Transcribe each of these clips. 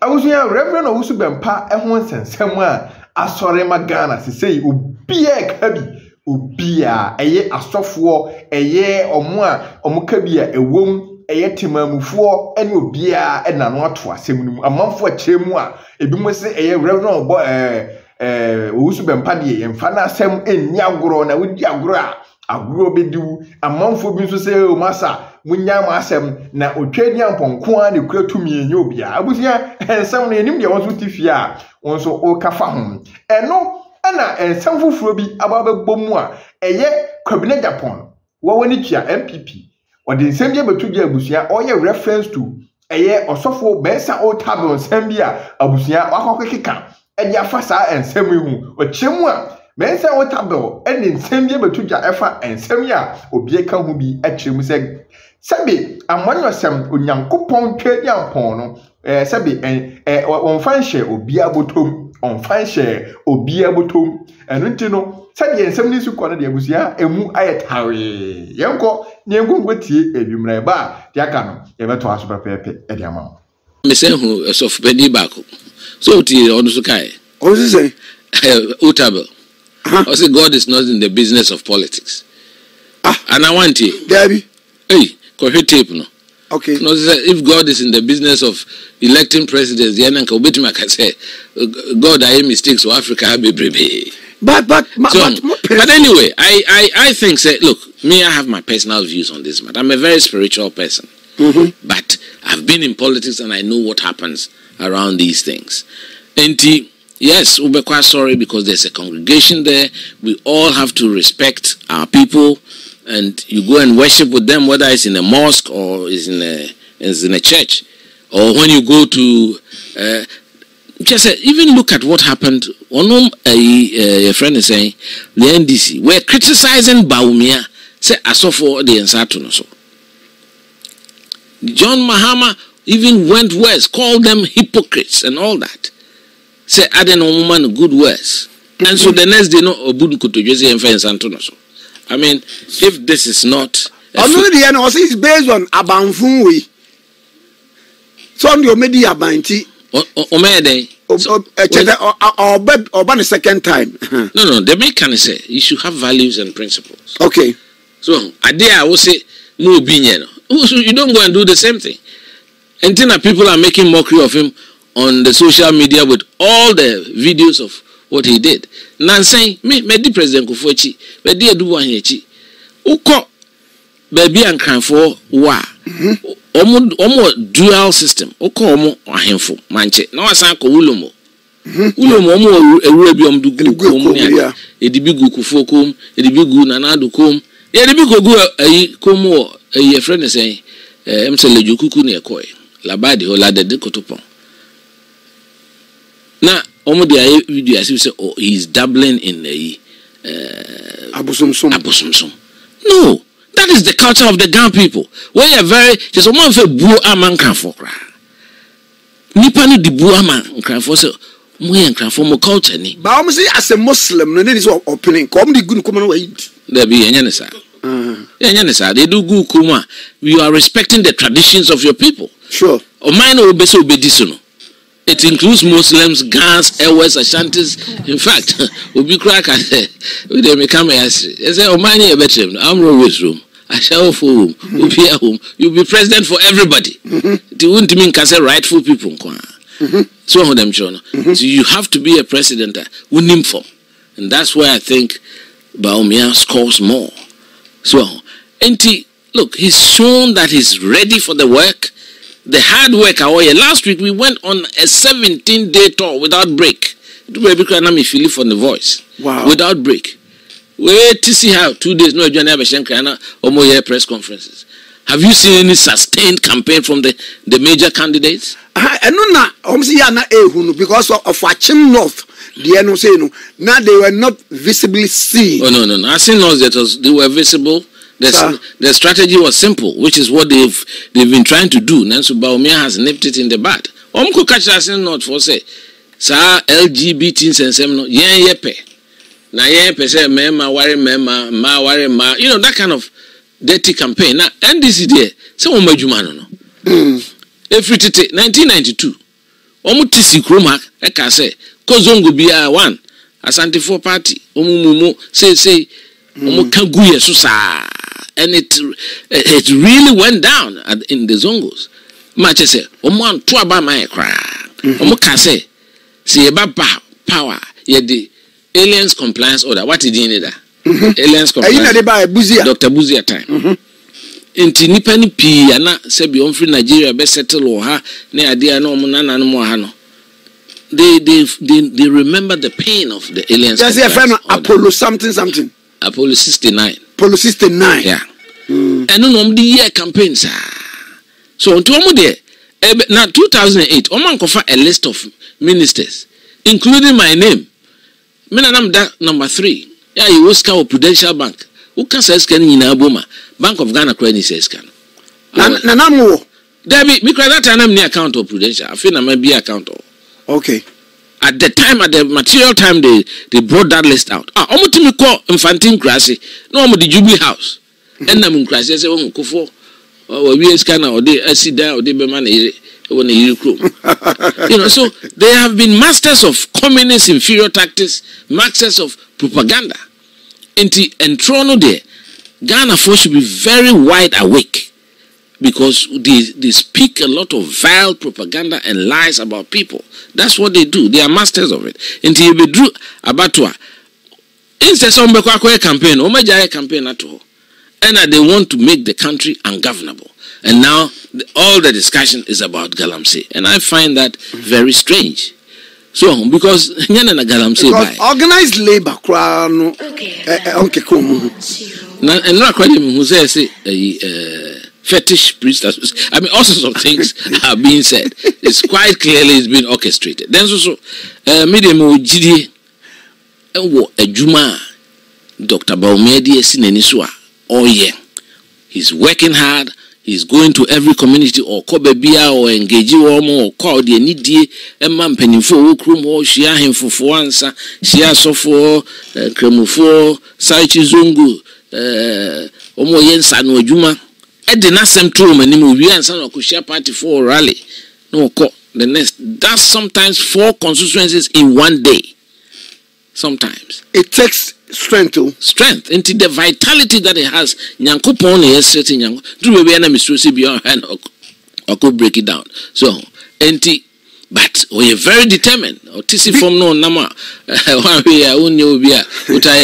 Abusia Reverend Owusu Bempa ehon sensem a asore magana sesei obia kabi obia eye asofo eye omo a omuka bia ewom eye timamufuo ene obia enano ato asem num amanfo akyeremu a ebimo se eye Reverend Obo Owusu Bempa de yemfa na asem enni agoro na wodi agoro a agoro bediwu amanfo bi nso se o masa munya asem na otwani amponko a ne kura tumi enye obia abusia ensem na enim de wonso tifia wonso o kafa ho eno ana ensem fufuro bi ababebom a eye kwabine Japan wo woni tua MPP odi nsem je betuja abusia oye reference to eye osofo Mensah Otabil nsem bi a abusia wakokeka edi afasa ensem ihu ochemu a Mensah Otabil eni nsem je betuja efa ensem ya obie ka hu bi akyeremu se Sabi amanyosem onyankopon twedi ampon no sabi onfan hye obi abotom onfan hye obi abotom eno nti no sabi ensem ni su kono de abusia emu ayetawe yenko ne ngongotie edwumra ba de aka no ye beto aso pepepe e de ama me say hu esof bedi bako so ti onu su kai o say Otabil I say God is not in the business of politics and I want it Debbie hey tape no. Okay. No, if God is in the business of electing presidents, the can say God I mistakes for Africa But anyway, I think say look, me I have my personal views on this matter. I'm a very spiritual person. But I've been in politics and I know what happens around these things. And yes, we're quite sorry because there's a congregation there. We all have to respect our people. And you go and worship with them, whether it's in a mosque or it's in a church, or when you go to just even look at what happened. One a friend is saying the NDC were criticizing Bawumia. Say asofo the Ensatu so. John Mahama even went worse, called them hypocrites and all that. Say adding a woman good words, and so the next day no obun kuto jose Ensatu so. I mean, if this is not... it's based on Abanfunwe. So on your media banti. Or the second time. No, the man can say you should have values and principles. Okay. So, I will say, no opinion. You don't go and do the same thing. And then people are making mockery of him on the social media with all the videos of what he did. Now saying, me the President Kufuchi, me di edu wanyechi. Uko baby and cranfo wa. Omo dual system. Uko omo ahemfo manche. Na wasan ko ulomo. Ulomo omo ewurebi omdugu kom ya. Edibi gu Kufuo kom, edibi gu Nanado kom. Edibi ko gu ayi kom wo ayi friend saying, emsele jukuku ne ekoy. Labadi ho la de kotopon. Na omo dia video as you say he's dabbling in a abosomsom. No, that is the culture of the Ghan people. We are very just one of a boo aman can for cry. Nipa ni di boo aman can for so we and for more culture ni. But I'm say as a Muslim, no is opening. Come the good come wait. There be any they do good kuma. You are respecting the traditions of your people. Sure. O mine will be so bedisuno. It includes Muslims, Ghans, Ewes, Ashantis. In fact, we crack and say, they may come and say, oh, my name is I'm always room. I shall for room. We'll be at home. You'll be president for everybody. They wouldn't mean can say rightful people. So of them, John. So you have to be a president. We name for. And that's why I think Bawumia scores more. So, and look, he's shown that he's ready for the work. The hard work. Last week we went on a 17-day tour without break. Feel from the voice. Wow. Without break. Wait to see how 2 days no or more press conferences. Have you seen any sustained campaign from the major candidates? Because of Watching North, now they were not visibly seen. Oh no. I seen North they were visible. The strategy was simple, which is what they've been trying to do. Nancy Bawumia has nipped it in the bud. Omko catch us not for say, sa LGBT and some no yepe. Na yepe say mema worry mema ma worry ma. You know that kind of dirty campaign. Now NDC there, say umajuma no. Every 1992, omu tisi kroma e ka say kozongo bia one Asante for party omu say omu kan guye so sa and it really went down in the zongos match say omu anto aba man kra omu ka say see eba power ye the aliens compliance order what did you need that aliens compliance Dr. Buzia time inti nipa ni pi ana se bi on free Nigeria be settle ha na ade na omu nananom ha no they remember the pain of the aliens. There's a friend Apollo something. Apollo 69. Apollo 69. Yeah. And no the year campaigns. So on there, now 2008, Oman confer a list of ministers, including my name. I'm that number 3. Yeah, you was called Prudential Bank. Who can say scan in Aboma? Bank of Ghana credit says scan. Nanamo. Debbie, because that time I'm near account of Prudential. I feel I might be account of. Okay. At the time, at the material time, they brought that list out. Almost me call Infantine Crassi. No, I'm the Jubilee House. And I'm in Crassi. I say, oh, Kufo, or we scanner, or they sit there, or they be man, when they crew. So they have been masters of communist inferior tactics, masters of propaganda. And Trono there, Ghana folks should be very wide awake. Because they speak a lot of vile propaganda and lies about people. That's what they do. They are masters of it. Until you be drew abatwa. Instead some campaign, campaign at all. And they want to make the country ungovernable. And now all the discussion is about Galamsey. And I find that very strange. So because organized labor and not quite who says fetish priestess. I mean, all sorts of things are being said. It's quite clearly it's been orchestrated. Then also, medium GD a Juma, Dr. Baumedi Sineniswa. Oh yeah, he's working hard. He's going to every community or Kobebia or engage or call the needy and man penny for Krum or share him for answer, share so for Kremufo, Saichi Zungu, Omo Yensa no Juma. At the Nasem Trum and we and son of Kushia party for rally. No, the next. That's sometimes 4 constituencies in one day. Sometimes. It takes strength too. Strength. Into the vitality that it has. Nyankupon is certain young. Do we be an mistress beyond hand or could break it down. So, but we are very determined. Or TC from no nama. One way I won't know be a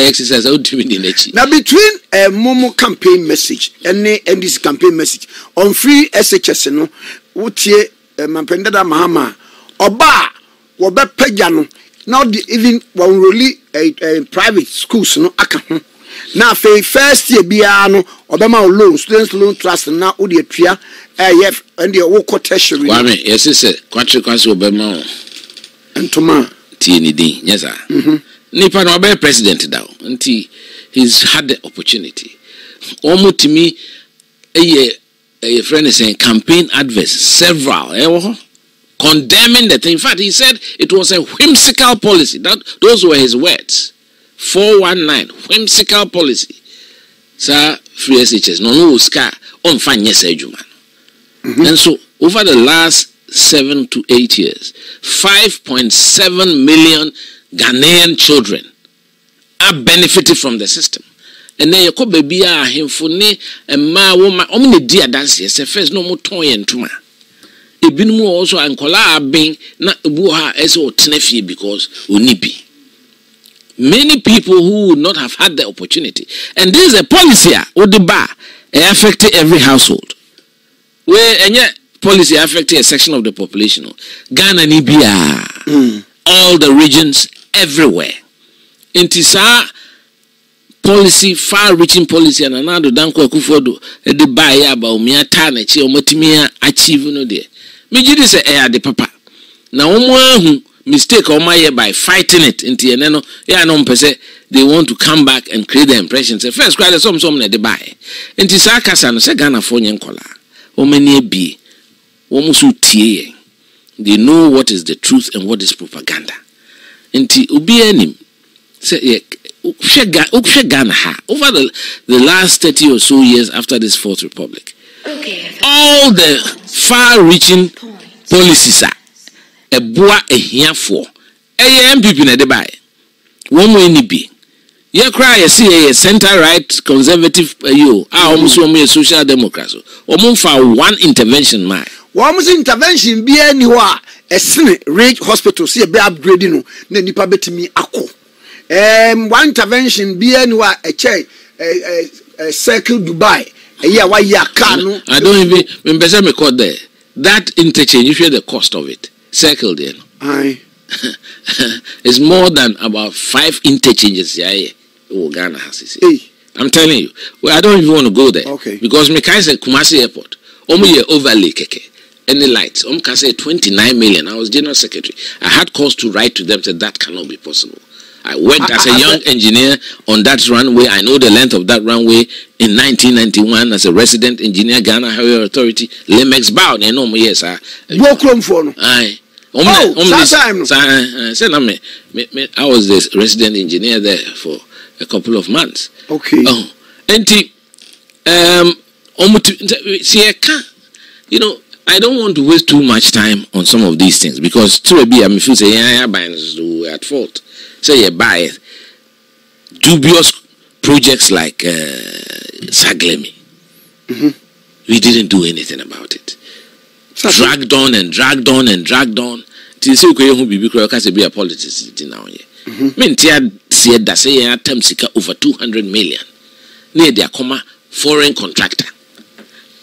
exercise out to me in the now between a Momo campaign message and this campaign message on free SHS no utie Mampendada Mahama Oba Wobe Pejano now even when really a private schools no aka ho na first year bia no Obama loan students loan trust na odi atua yef and the wo tertiary Wame yes say kwatwe kwase Obama Antoma tie ni din yes sir nipa no be president daw nti he's had the opportunity almost to me a friend is saying campaign adverts several condemning the thing. In fact, he said it was a whimsical policy. Those were his words. 419 whimsical policy. Sir, free SHS no scar on fine yes ejuma. And so over the last 7 to 8 years, 5.7 million Ghanaian children are benefited from the system. And then you could be a him for ne and ma woman omni dear dance yes first no more toy and tuma. It been more also and kola being not buha as or tenefi because unibi. Many people who would not have had the opportunity. And this is a policy or the bar affected every household. Where and yet policy affected a section of the population. Ghana Nibia. All the regions everywhere. In Tisa policy, far-reaching policy, and another danko kufodo the buy about me atana chi omotimia achieve no there. Me jidi say the papa. Na omo mistake omo by fighting it into eneno ya no mpese they want to come back and create the impression say first quite some na the buy. Enti sa kasa no say Ghana for nyenkola. Omani bi omo so tie. They know what is the truth and what is propaganda. Enti obi anim say Ghana over the last 30 or so years after this Fourth Republic, all the far-reaching policies ɛboa ahiafoɔ ɛyɛ MPP na de bae wɔn mo ni bi yɛ kora yɛ si yɛ center right conservative ayo a wɔn so wɔn yɛ social democrats wɔn fa one intervention ma wɔn mo intervention bi ani hɔ a ɛsene rage hospital si ebe upgrade no na nipa betimi akɔ one intervention bi ani hɔ a ɛkyɛ circle Dubai ɛyɛ wa yɛ car no I don't even remember me call there that interchange you hear the cost of it circle there no aye it's more than about 5 interchanges here Ghana has it. Hey. I'm telling you. Well, I don't even want to go there. Okay. Because me can say Kumasi Airport. Year overlay keke. Any lights. Can say 29 million. I was general secretary. I had calls to write to them said that cannot be possible. I worked as a young engineer on that runway. I know the length of that runway in 1991 as a resident engineer, Ghana Highway Authority. Lemex bowed. I know yes, sir. Aye. I was the resident engineer there for a couple of months. Okay. You know, I don't want to waste too much time on some of these things because to be I feel say we're at fault. Say you buy dubious projects like Saglemi. We didn't do anything about it. Dragged on and dragged on and dragged on. Till say who be because be a politics now here. Mentia said that say attempt sika over 200 million. Near their comma foreign contractor.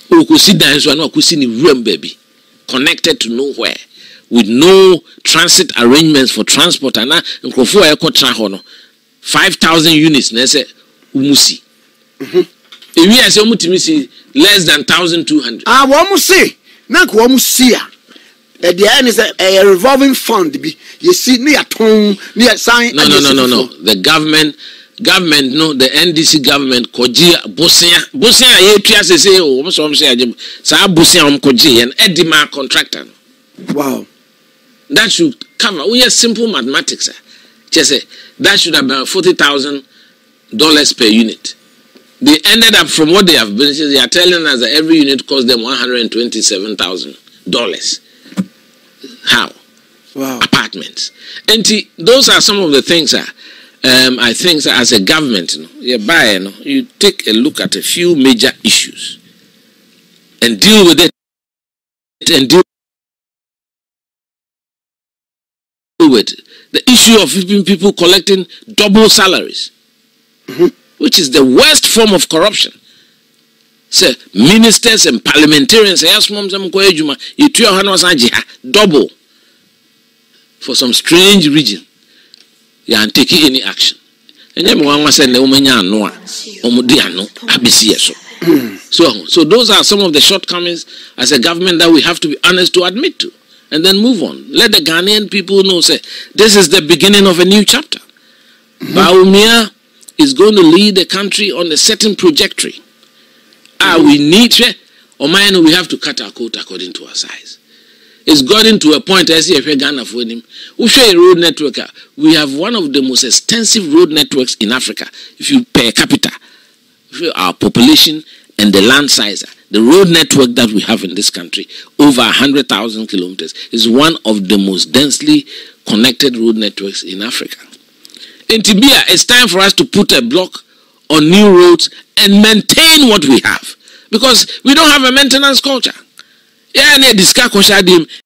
Who could sit down so no could see the room baby. Connected to nowhere. With no transit arrangements for transport and Nkofo Eko Trahono. 5,000 units nese umusi. If we are saying mutimisi less than 1,200. Ah, what mu say? Na ko mu see a the end is a revolving fund be you see near ton near sign no the government no the NDC government koji bosia ye twa say o so say sa bosia koji and edima contractor. Wow, that should cover we are simple mathematics just say that should have been $40,000 per unit. They ended up from what they have been they are telling us that every unit cost them $127,000. How? Wow. Apartments. And those are some of the things I think that as a government, you take a look at a few major issues and deal with it and deal with the issue of people collecting double salaries, which is the worst form of corruption. So ministers and parliamentarians double for some strange region. You aren't taking any action. And so those are some of the shortcomings as a government that we have to be honest to admit to. And then move on. Let the Ghanaian people know, say, this is the beginning of a new chapter. Baumia is going to lead the country on a certain trajectory. We need we have to cut our coat according to our size. It's gotten to a point as if Ghana for him. We share a road network. We have one of the most extensive road networks in Africa. If you per capita, our population and the land size, the road network that we have in this country, over 100,000 kilometers, is one of the most densely connected road networks in Africa. In Tibia, it's time for us to put a block on new roads and maintain what we have. Because we don't have a maintenance culture. Yeah,